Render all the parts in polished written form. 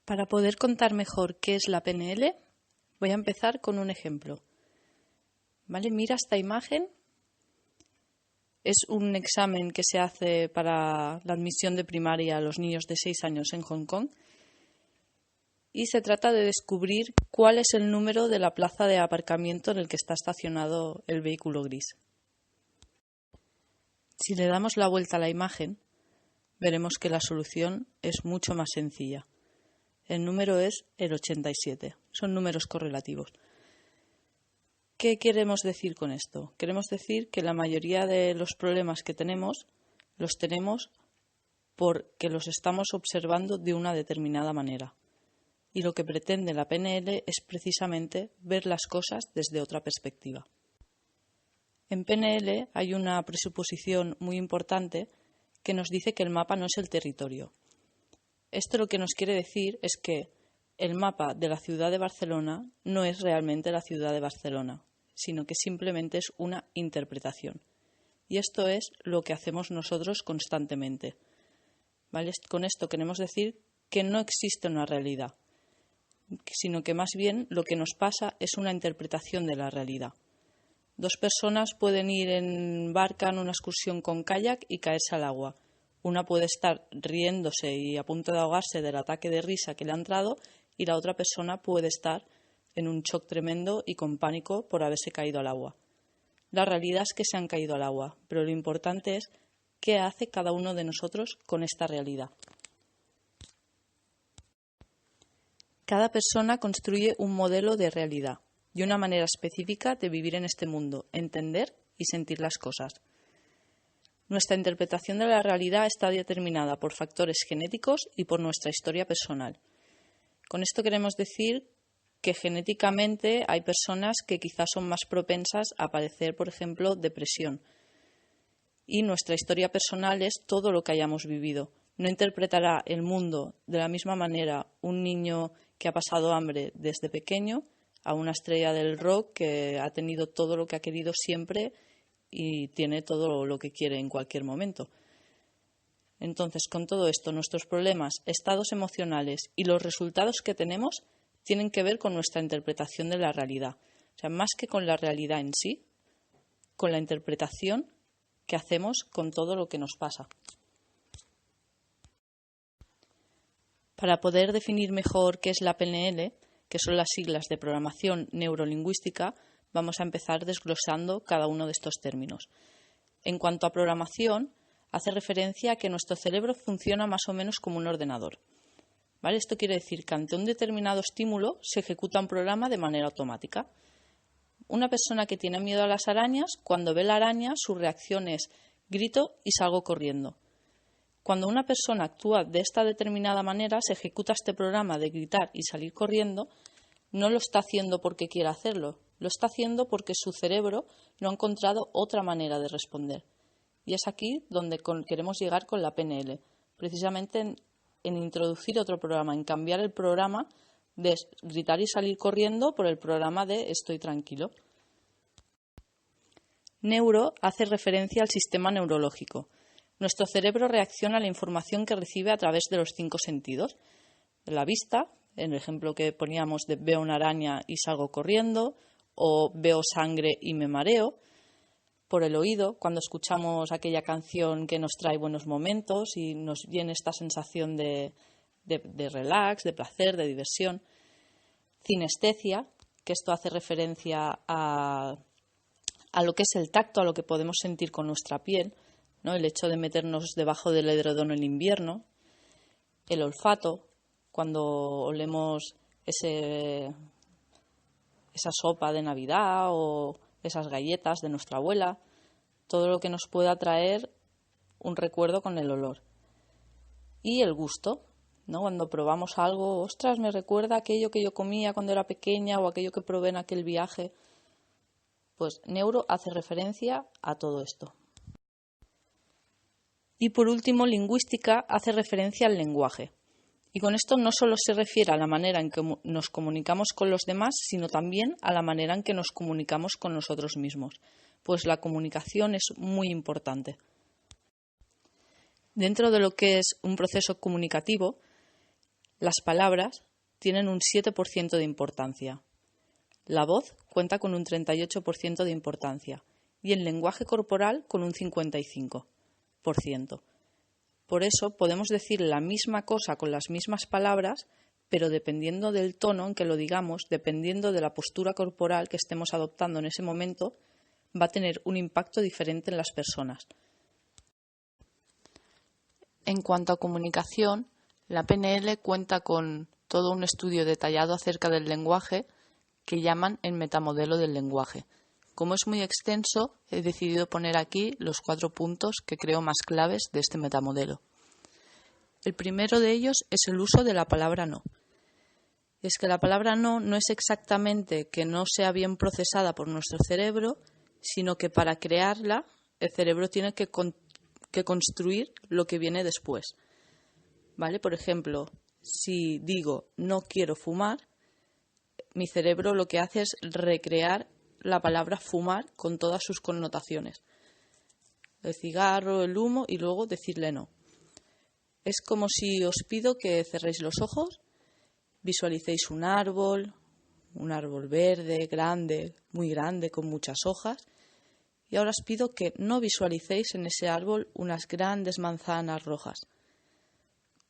Para poder contar mejor qué es la PNL, voy a empezar con un ejemplo. ¿Vale? Mira esta imagen. Es un examen que se hace para la admisión de primaria a los niños de 6 años en Hong Kong. Y se trata de descubrir cuál es el número de la plaza de aparcamiento en el que está estacionado el vehículo gris. Si le damos la vuelta a la imagen, veremos que la solución es mucho más sencilla. El número es el 87. Son números correlativos. ¿Qué queremos decir con esto? Queremos decir que la mayoría de los problemas que tenemos los tenemos porque los estamos observando de una determinada manera. Y lo que pretende la PNL es precisamente ver las cosas desde otra perspectiva. En PNL hay una presuposición muy importante que nos dice que el mapa no es el territorio. Esto lo que nos quiere decir es que el mapa de la ciudad de Barcelona no es realmente la ciudad de Barcelona, sino que simplemente es una interpretación. Y esto es lo que hacemos nosotros constantemente. ¿Vale? Con esto queremos decir que no existe una realidad, sino que más bien lo que nos pasa es una interpretación de la realidad. Dos personas pueden ir en barca en una excursión con kayak y caerse al agua. Una puede estar riéndose y a punto de ahogarse del ataque de risa que le ha entrado y la otra persona puede estar en un shock tremendo y con pánico por haberse caído al agua. La realidad es que se han caído al agua, pero lo importante es qué hace cada uno de nosotros con esta realidad. Cada persona construye un modelo de realidad y una manera específica de vivir en este mundo, entender y sentir las cosas. Nuestra interpretación de la realidad está determinada por factores genéticos y por nuestra historia personal. Con esto queremos decir que genéticamente hay personas que quizás son más propensas a padecer, por ejemplo, depresión. Y nuestra historia personal es todo lo que hayamos vivido. No interpretará el mundo de la misma manera un niño que ha pasado hambre desde pequeño a una estrella del rock que ha tenido todo lo que ha querido siempre y tiene todo lo que quiere en cualquier momento. Entonces, con todo esto, nuestros problemas, estados emocionales y los resultados que tenemos tienen que ver con nuestra interpretación de la realidad. O sea, más que con la realidad en sí, con la interpretación que hacemos con todo lo que nos pasa. Para poder definir mejor qué es la PNL, que son las siglas de programación neurolingüística, vamos a empezar desglosando cada uno de estos términos. En cuanto a programación, hace referencia a que nuestro cerebro funciona más o menos como un ordenador. ¿Vale? Esto quiere decir que ante un determinado estímulo se ejecuta un programa de manera automática. Una persona que tiene miedo a las arañas, cuando ve la araña, su reacción es grito y salgo corriendo. Cuando una persona actúa de esta determinada manera, se ejecuta este programa de gritar y salir corriendo, no lo está haciendo porque quiera hacerlo, lo está haciendo porque su cerebro no ha encontrado otra manera de responder. Y es aquí donde queremos llegar con la PNL, precisamente en introducir otro programa, en cambiar el programa de gritar y salir corriendo por el programa de estoy tranquilo. Neuro hace referencia al sistema neurológico. Nuestro cerebro reacciona a la información que recibe a través de los 5 sentidos. La vista, en el ejemplo que poníamos de veo una araña y salgo corriendo, o veo sangre y me mareo. Por el oído, cuando escuchamos aquella canción que nos trae buenos momentos y nos viene esta sensación de relax, de placer, de diversión. Cinestesia, que esto hace referencia a lo que es el tacto, a lo que podemos sentir con nuestra piel, ¿no? El hecho de meternos debajo del edredón en invierno. El olfato, cuando olemos esa sopa de Navidad o esas galletas de nuestra abuela, todo lo que nos pueda traer un recuerdo con el olor. Y el gusto, ¿no? Cuando probamos algo, ostras, me recuerda aquello que yo comía cuando era pequeña o aquello que probé en aquel viaje. Pues neuro hace referencia a todo esto. Y por último, lingüística hace referencia al lenguaje. Y con esto no solo se refiere a la manera en que nos comunicamos con los demás, sino también a la manera en que nos comunicamos con nosotros mismos, pues la comunicación es muy importante. Dentro de lo que es un proceso comunicativo, Las palabras tienen un 7% de importancia. La voz cuenta con un 38% de importancia y el lenguaje corporal con un 55%. Por eso podemos decir la misma cosa con las mismas palabras, pero dependiendo del tono en que lo digamos, dependiendo de la postura corporal que estemos adoptando en ese momento, va a tener un impacto diferente en las personas. En cuanto a comunicación, la PNL cuenta con todo un estudio detallado acerca del lenguaje que llaman el metamodelo del lenguaje. Como es muy extenso, he decidido poner aquí los 4 puntos que creo más claves de este metamodelo. El primero de ellos es el uso de la palabra no. Es que la palabra no es exactamente que no sea bien procesada por nuestro cerebro, sino que para crearla el cerebro tiene que construir lo que viene después. ¿Vale? Por ejemplo, si digo no quiero fumar, mi cerebro lo que hace es recrear la palabra fumar con todas sus connotaciones. El cigarro, el humo y luego decirle no. Es como si os pido que cerréis los ojos, visualicéis un árbol verde, grande, muy grande, con muchas hojas. Y ahora os pido que no visualicéis en ese árbol unas grandes manzanas rojas.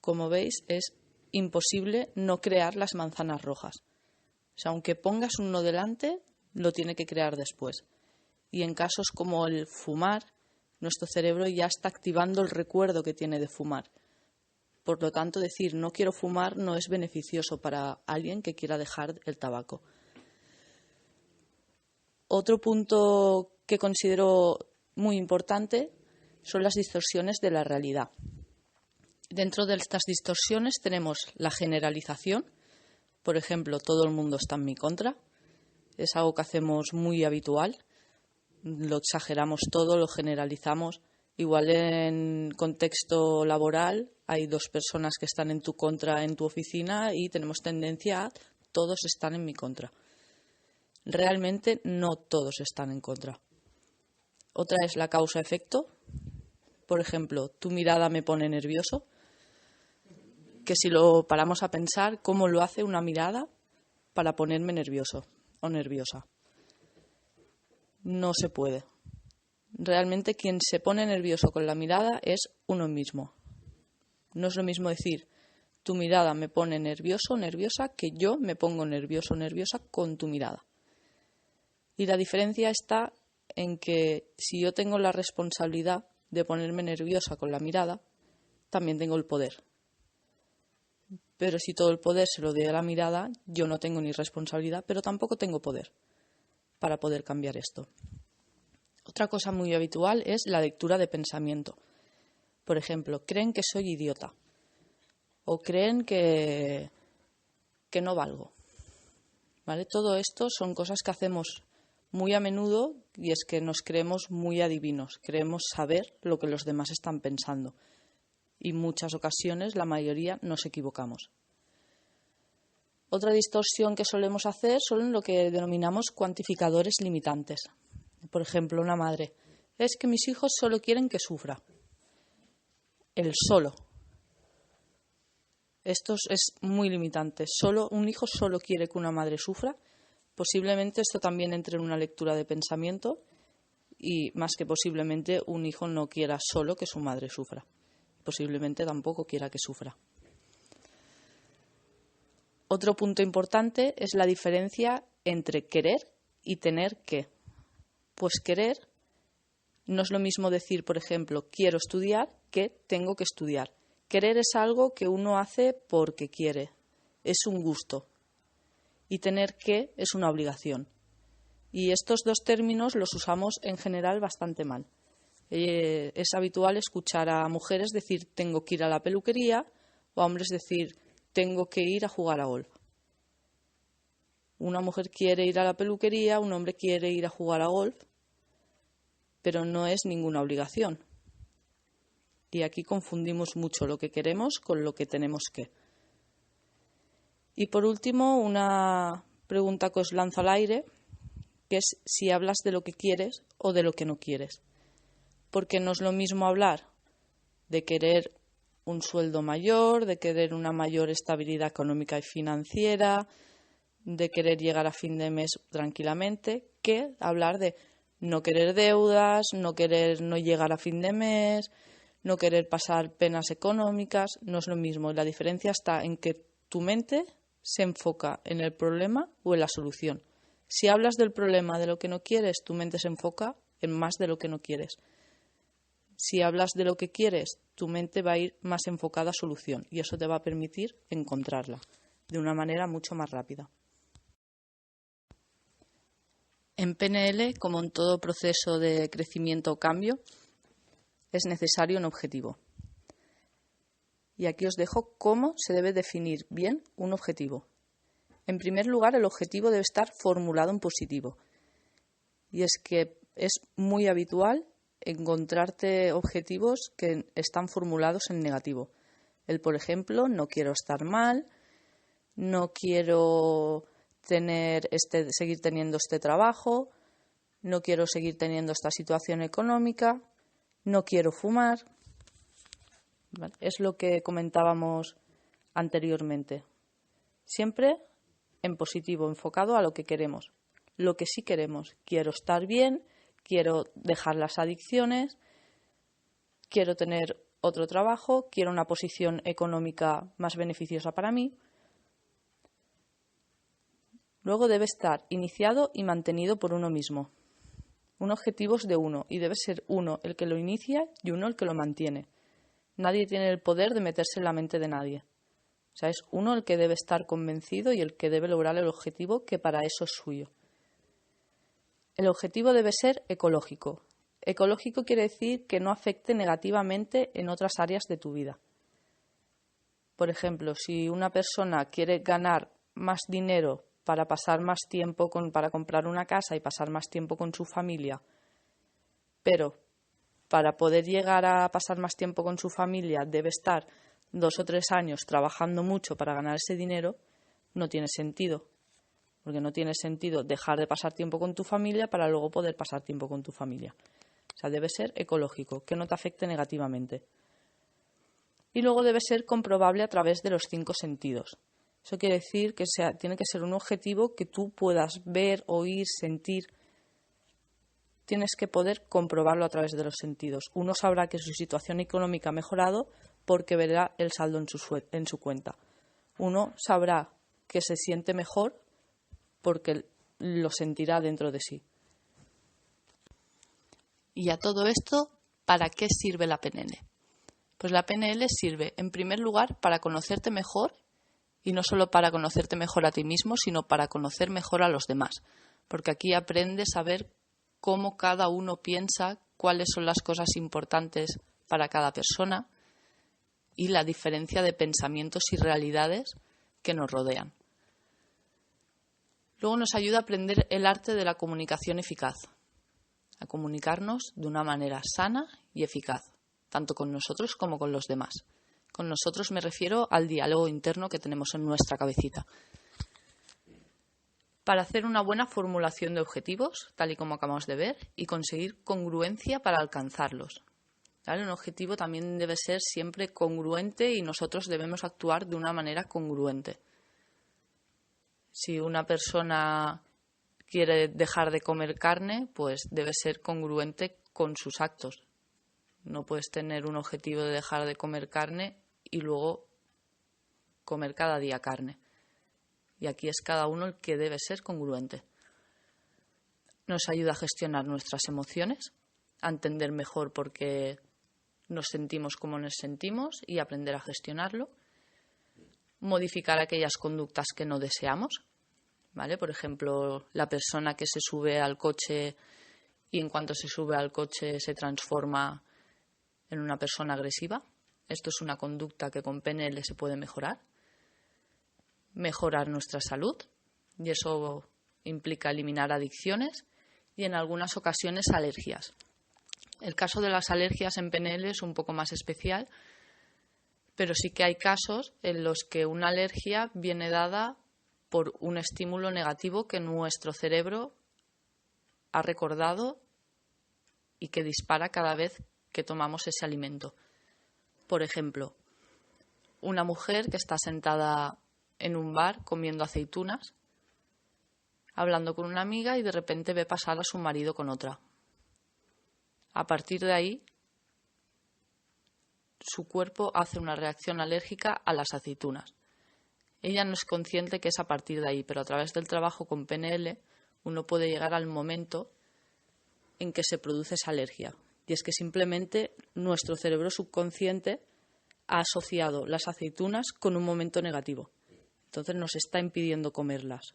Como veis, es imposible no crear las manzanas rojas. O sea, aunque pongas uno delante, lo tiene que crear después. Y en casos como el fumar, nuestro cerebro ya está activando el recuerdo que tiene de fumar. Por lo tanto, decir no quiero fumar no es beneficioso para alguien que quiera dejar el tabaco. Otro punto que considero muy importante son las distorsiones de la realidad. Dentro de estas distorsiones tenemos la generalización. Por ejemplo, todo el mundo está en mi contra. Es algo que hacemos muy habitual. Lo exageramos todo, lo generalizamos. Igual en contexto laboral hay 2 personas que están en tu contra en tu oficina y tenemos tendencia a todos están en mi contra. Realmente no todos están en contra. Otra es la causa-efecto. Por ejemplo, tu mirada me pone nervioso. Que si lo paramos a pensar, ¿cómo lo hace una mirada para ponerme nervioso o nerviosa? No se puede. Realmente quien se pone nervioso con la mirada es uno mismo. No es lo mismo decir, tu mirada me pone nervioso o nerviosa, que yo me pongo nervioso o nerviosa con tu mirada. Y la diferencia está en que si yo tengo la responsabilidad de ponerme nerviosa con la mirada, también tengo el poder. Pero si todo el poder se lo doy a la mirada, yo no tengo ni responsabilidad, pero tampoco tengo poder para poder cambiar esto. Otra cosa muy habitual es la lectura de pensamiento. Por ejemplo, creen que soy idiota o creen que no valgo. ¿Vale? Todo esto son cosas que hacemos muy a menudo y es que nos creemos muy adivinos, creemos saber lo que los demás están pensando. Y en muchas ocasiones, la mayoría, nos equivocamos. Otra distorsión que solemos hacer son lo que denominamos cuantificadores limitantes. Por ejemplo, una madre. Es que mis hijos solo quieren que sufra. El solo. Esto es muy limitante. Un hijo solo quiere que una madre sufra. Posiblemente esto también entre en una lectura de pensamiento y más que posiblemente un hijo no quiera solo que su madre sufra. Posiblemente tampoco quiera que sufra. Otro punto importante es la diferencia entre querer y tener que. Pues querer no es lo mismo decir, por ejemplo, quiero estudiar que tengo que estudiar. Querer es algo que uno hace porque quiere, es un gusto. Y tener que es una obligación. Y estos 2 términos los usamos en general bastante mal. Es habitual escuchar a mujeres decir tengo que ir a la peluquería o a hombres decir tengo que ir a jugar a golf. Una mujer quiere ir a la peluquería, un hombre quiere ir a jugar a golf, pero no es ninguna obligación. Y aquí confundimos mucho lo que queremos con lo que tenemos que. Y por último, una pregunta que os lanzo al aire, que es si hablas de lo que quieres o de lo que no quieres. Porque no es lo mismo hablar de querer un sueldo mayor, de querer una mayor estabilidad económica y financiera, de querer llegar a fin de mes tranquilamente, que hablar de no querer deudas, no querer no llegar a fin de mes, no querer pasar penas económicas. No es lo mismo. La diferencia está en que tu mente se enfoca en el problema o en la solución. Si hablas del problema, de lo que no quieres, tu mente se enfoca en más de lo que no quieres. Si hablas de lo que quieres, tu mente va a ir más enfocada a solución y eso te va a permitir encontrarla de una manera mucho más rápida. En PNL, como en todo proceso de crecimiento o cambio, es necesario un objetivo. Y aquí os dejo cómo se debe definir bien un objetivo. En primer lugar, el objetivo debe estar formulado en positivo. Y es que es muy habitual encontrarte objetivos que están formulados en negativo. Por ejemplo, no quiero estar mal, no quiero seguir teniendo este trabajo, no quiero seguir teniendo esta situación económica, no quiero fumar. ¿Vale? Es lo que comentábamos anteriormente. Siempre en positivo, enfocado a lo que queremos. Lo que sí queremos. Quiero estar bien, quiero dejar las adicciones, quiero tener otro trabajo, quiero una posición económica más beneficiosa para mí. Luego debe estar iniciado y mantenido por uno mismo. Un objetivo es de uno y debe ser uno el que lo inicia y uno el que lo mantiene. Nadie tiene el poder de meterse en la mente de nadie. O sea, es uno el que debe estar convencido y el que debe lograr el objetivo, que para eso es suyo. El objetivo debe ser ecológico. Ecológico quiere decir que no afecte negativamente en otras áreas de tu vida. Por ejemplo, si una persona quiere ganar más dinero para pasar más tiempo para comprar una casa y pasar más tiempo con su familia, pero para poder llegar a pasar más tiempo con su familia debe estar 2 o 3 años trabajando mucho para ganar ese dinero, no tiene sentido. Porque no tiene sentido dejar de pasar tiempo con tu familia para luego poder pasar tiempo con tu familia. O sea, debe ser ecológico, que no te afecte negativamente. Y luego debe ser comprobable a través de los 5 sentidos. Eso quiere decir que tiene que ser un objetivo que tú puedas ver, oír, sentir. Tienes que poder comprobarlo a través de los sentidos. Uno sabrá que su situación económica ha mejorado porque verá el saldo en su cuenta. Uno sabrá que se siente mejor porque lo sentirá dentro de sí. Y a todo esto, ¿para qué sirve la PNL? Pues la PNL sirve, en primer lugar, para conocerte mejor, y no solo para conocerte mejor a ti mismo, sino para conocer mejor a los demás. Porque aquí aprendes a ver cómo cada uno piensa, cuáles son las cosas importantes para cada persona y la diferencia de pensamientos y realidades que nos rodean. Luego nos ayuda a aprender el arte de la comunicación eficaz, a comunicarnos de una manera sana y eficaz, tanto con nosotros como con los demás. Con nosotros me refiero al diálogo interno que tenemos en nuestra cabecita. Para hacer una buena formulación de objetivos, tal y como acabamos de ver, y conseguir congruencia para alcanzarlos. ¿Vale? Un objetivo también debe ser siempre congruente y nosotros debemos actuar de una manera congruente. Si una persona quiere dejar de comer carne, pues debe ser congruente con sus actos. No puedes tener un objetivo de dejar de comer carne y luego comer cada día carne. Y aquí es cada uno el que debe ser congruente. Nos ayuda a gestionar nuestras emociones, a entender mejor por qué nos sentimos como nos sentimos y aprender a gestionarlo. Modificar aquellas conductas que no deseamos, ¿vale? Por ejemplo, la persona que se sube al coche y en cuanto se sube al coche se transforma en una persona agresiva. Esto es una conducta que con PNL se puede mejorar. Mejorar nuestra salud, y eso implica eliminar adicciones y en algunas ocasiones alergias. El caso de las alergias en PNL es un poco más especial, pero sí que hay casos en los que una alergia viene dada por un estímulo negativo que nuestro cerebro ha recordado y que dispara cada vez que tomamos ese alimento. Por ejemplo, una mujer que está sentada en un bar comiendo aceitunas, hablando con una amiga y de repente ve pasar a su marido con otra. A partir de ahí, su cuerpo hace una reacción alérgica a las aceitunas. Ella no es consciente que es a partir de ahí, pero a través del trabajo con PNL uno puede llegar al momento en que se produce esa alergia. Y es que simplemente nuestro cerebro subconsciente ha asociado las aceitunas con un momento negativo. Entonces nos está impidiendo comerlas,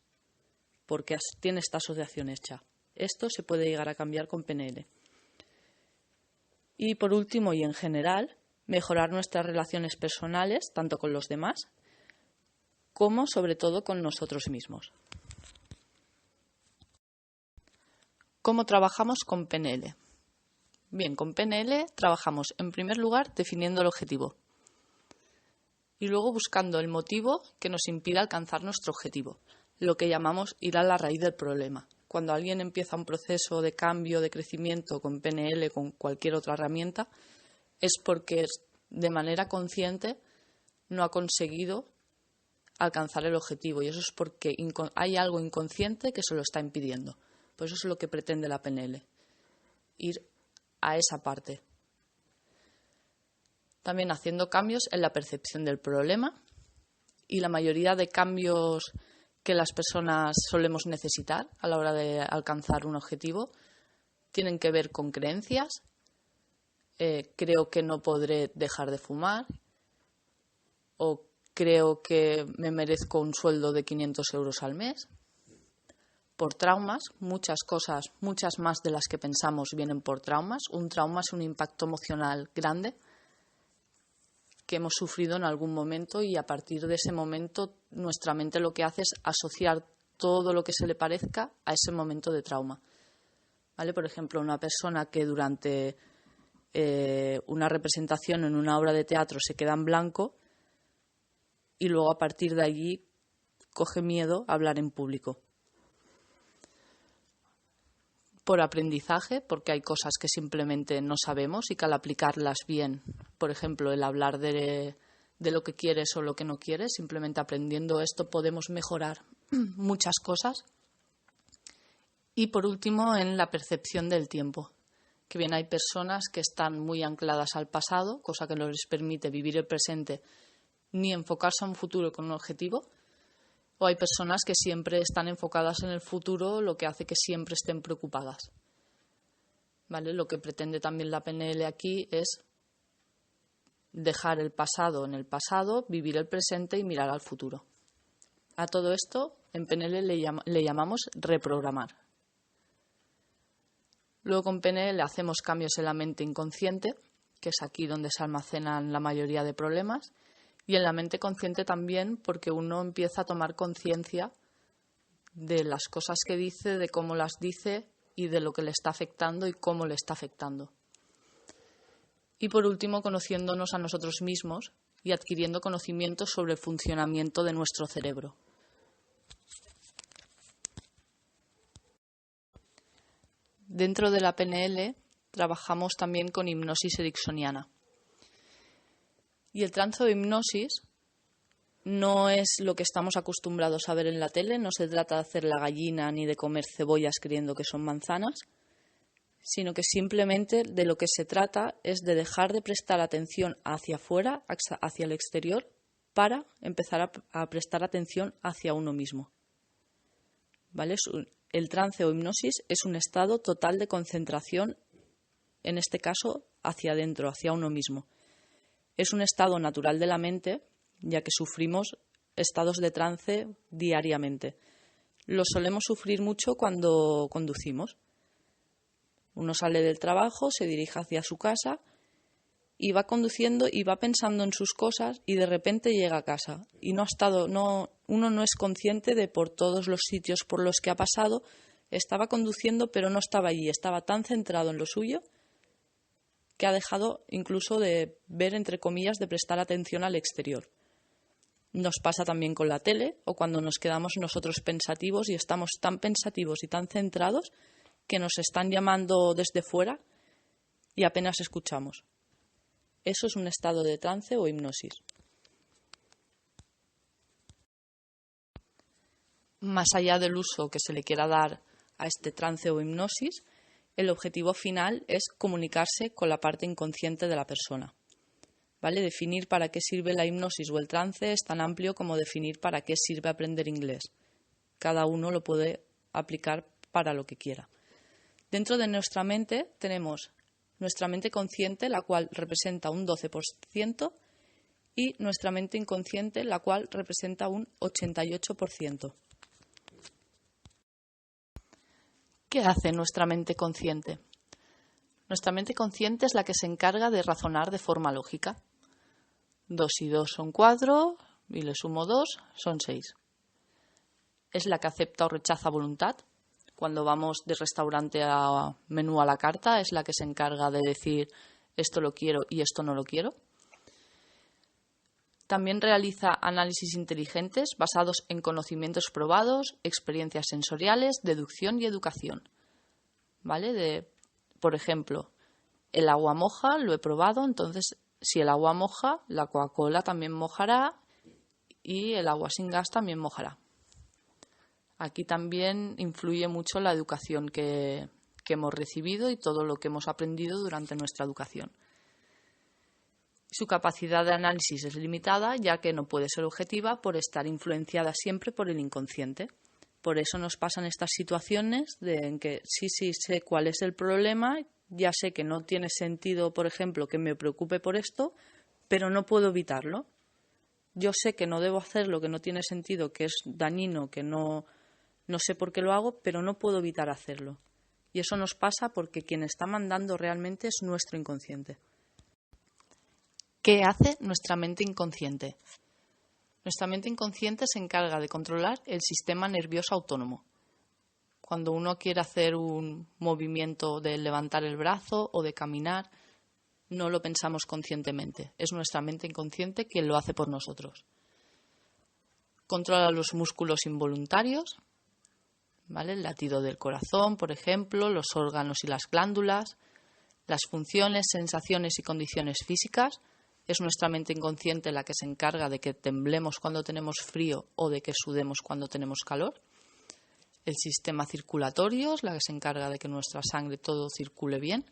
porque tiene esta asociación hecha. Esto se puede llegar a cambiar con PNL. Y por último, y en general, mejorar nuestras relaciones personales, tanto con los demás, como sobre todo con nosotros mismos. ¿Cómo trabajamos con PNL? Bien, con PNL trabajamos en primer lugar definiendo el objetivo y luego buscando el motivo que nos impida alcanzar nuestro objetivo, lo que llamamos ir a la raíz del problema. Cuando alguien empieza un proceso de cambio, de crecimiento con PNL, con cualquier otra herramienta, es porque de manera consciente no ha conseguido alcanzar el objetivo, y eso es porque hay algo inconsciente que se lo está impidiendo. Pues eso es lo que pretende la PNL, ir a esa parte. También haciendo cambios en la percepción del problema, y la mayoría de cambios que las personas solemos necesitar a la hora de alcanzar un objetivo tienen que ver con creencias. Creo que no podré dejar de fumar, o creo que me merezco un sueldo de 500 euros al mes. Por traumas, muchas cosas, muchas más de las que pensamos vienen por traumas. Un trauma es un impacto emocional grande que hemos sufrido en algún momento, y a partir de ese momento nuestra mente lo que hace es asociar todo lo que se le parezca a ese momento de trauma. ¿Vale? Por ejemplo, una persona que durante una representación en una obra de teatro se queda en blanco y luego a partir de allí coge miedo a hablar en público. Por aprendizaje, porque hay cosas que simplemente no sabemos y que al aplicarlas bien, por ejemplo, el hablar de lo que quieres o lo que no quieres, simplemente aprendiendo esto podemos mejorar muchas cosas. Y por último, en la percepción del tiempo, que bien hay personas que están muy ancladas al pasado, cosa que no les permite vivir el presente ni enfocarse a un futuro con un objetivo, o hay personas que siempre están enfocadas en el futuro, lo que hace que siempre estén preocupadas. ¿Vale? Lo que pretende también la PNL aquí es dejar el pasado en el pasado, vivir el presente y mirar al futuro. A todo esto en PNL le llamamos reprogramar. Luego con PNL hacemos cambios en la mente inconsciente, que es aquí donde se almacenan la mayoría de problemas, y en la mente consciente también, porque uno empieza a tomar conciencia de las cosas que dice, de cómo las dice y de lo que le está afectando y cómo le está afectando. Y por último, conociéndonos a nosotros mismos y adquiriendo conocimientos sobre el funcionamiento de nuestro cerebro. Dentro de la PNL trabajamos también con hipnosis ericksoniana. Y el trance de hipnosis no es lo que estamos acostumbrados a ver en la tele, no se trata de hacer la gallina ni de comer cebollas creyendo que son manzanas, sino que simplemente de lo que se trata es de dejar de prestar atención hacia afuera, hacia el exterior, para empezar a prestar atención hacia uno mismo. ¿Vale? El trance o hipnosis es un estado total de concentración, en este caso hacia adentro, hacia uno mismo. Es un estado natural de la mente, ya que sufrimos estados de trance diariamente. Lo solemos sufrir mucho cuando conducimos. Uno sale del trabajo, se dirige hacia su casa y va conduciendo y va pensando en sus cosas y de repente llega a casa. Y uno no es consciente de por todos los sitios por los que ha pasado. Estaba conduciendo pero no estaba allí, estaba tan centrado en lo suyo que ha dejado incluso de ver, entre comillas, de prestar atención al exterior. Nos pasa también con la tele o cuando nos quedamos nosotros pensativos y estamos tan pensativos y tan centrados que nos están llamando desde fuera y apenas escuchamos. Eso es un estado de trance o hipnosis. más allá del uso que se le quiera dar a este trance o hipnosis, el objetivo final es comunicarse con la parte inconsciente de la persona. ¿Vale? Definir para qué sirve la hipnosis o el trance es tan amplio como definir para qué sirve aprender inglés. Cada uno lo puede aplicar para lo que quiera. Dentro de nuestra mente tenemos nuestra mente consciente, la cual representa un 12%, y nuestra mente inconsciente, la cual representa un 88%. ¿Qué hace nuestra mente consciente? Nuestra mente consciente es la que se encarga de razonar de forma lógica. 2 y 2 son 4 y le sumo 2 son 6. Es la que acepta o rechaza voluntad. Cuando vamos de restaurante a menú a la carta, es la que se encarga de decir esto lo quiero y esto no lo quiero. También realiza análisis inteligentes basados en conocimientos probados, experiencias sensoriales, deducción y educación. ¿Vale? Por ejemplo, el agua moja, lo he probado, entonces si el agua moja, la Coca-Cola también mojará y el agua sin gas también mojará. Aquí también influye mucho la educación que hemos recibido y todo lo que hemos aprendido durante nuestra educación. Su capacidad de análisis es limitada, ya que no puede ser objetiva por estar influenciada siempre por el inconsciente. Por eso nos pasan estas situaciones en que sí sé cuál es el problema, ya sé que no tiene sentido, por ejemplo, que me preocupe por esto, pero no puedo evitarlo. Yo sé que no debo hacerlo, que no tiene sentido, que es dañino, que no sé por qué lo hago, pero no puedo evitar hacerlo. Y eso nos pasa porque quien está mandando realmente es nuestro inconsciente. ¿Qué hace nuestra mente inconsciente? Nuestra mente inconsciente se encarga de controlar el sistema nervioso autónomo. Cuando uno quiere hacer un movimiento de levantar el brazo o de caminar, no lo pensamos conscientemente. Es nuestra mente inconsciente quien lo hace por nosotros. Controla los músculos involuntarios, ¿vale? El latido del corazón, por ejemplo, los órganos y las glándulas, las funciones, sensaciones y condiciones físicas. Es nuestra mente inconsciente la que se encarga de que temblemos cuando tenemos frío o de que sudemos cuando tenemos calor. El sistema circulatorio es la que se encarga de que nuestra sangre todo circule bien.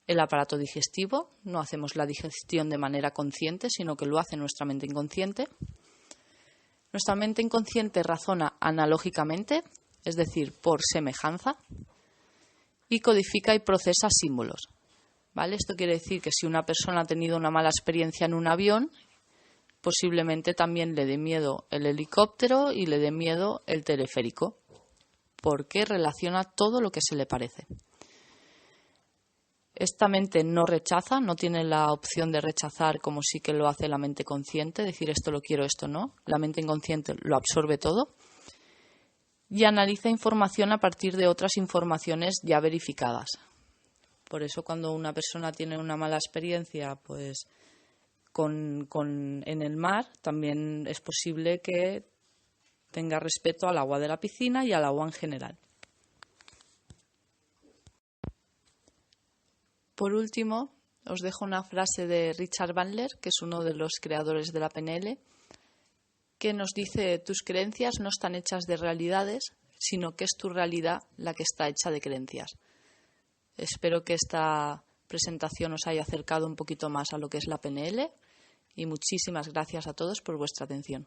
El aparato digestivo, no hacemos la digestión de manera consciente, sino que lo hace nuestra mente inconsciente. Nuestra mente inconsciente razona analógicamente, es decir, por semejanza, y codifica y procesa símbolos. ¿Vale? Esto quiere decir que si una persona ha tenido una mala experiencia en un avión, posiblemente también le dé miedo el helicóptero y le dé miedo el teleférico, porque relaciona todo lo que se le parece. Esta mente no rechaza, no tiene la opción de rechazar como sí que lo hace la mente consciente, decir esto lo quiero, esto no. La mente inconsciente lo absorbe todo y analiza información a partir de otras informaciones ya verificadas. Por eso cuando una persona tiene una mala experiencia, pues en el mar, también es posible que tenga respeto al agua de la piscina y al agua en general. Por último, os dejo una frase de Richard Bandler, que es uno de los creadores de la PNL, que nos dice: tus creencias no están hechas de realidades, sino que es tu realidad la que está hecha de creencias. Espero que esta presentación os haya acercado un poquito más a lo que es la PNL y muchísimas gracias a todos por vuestra atención.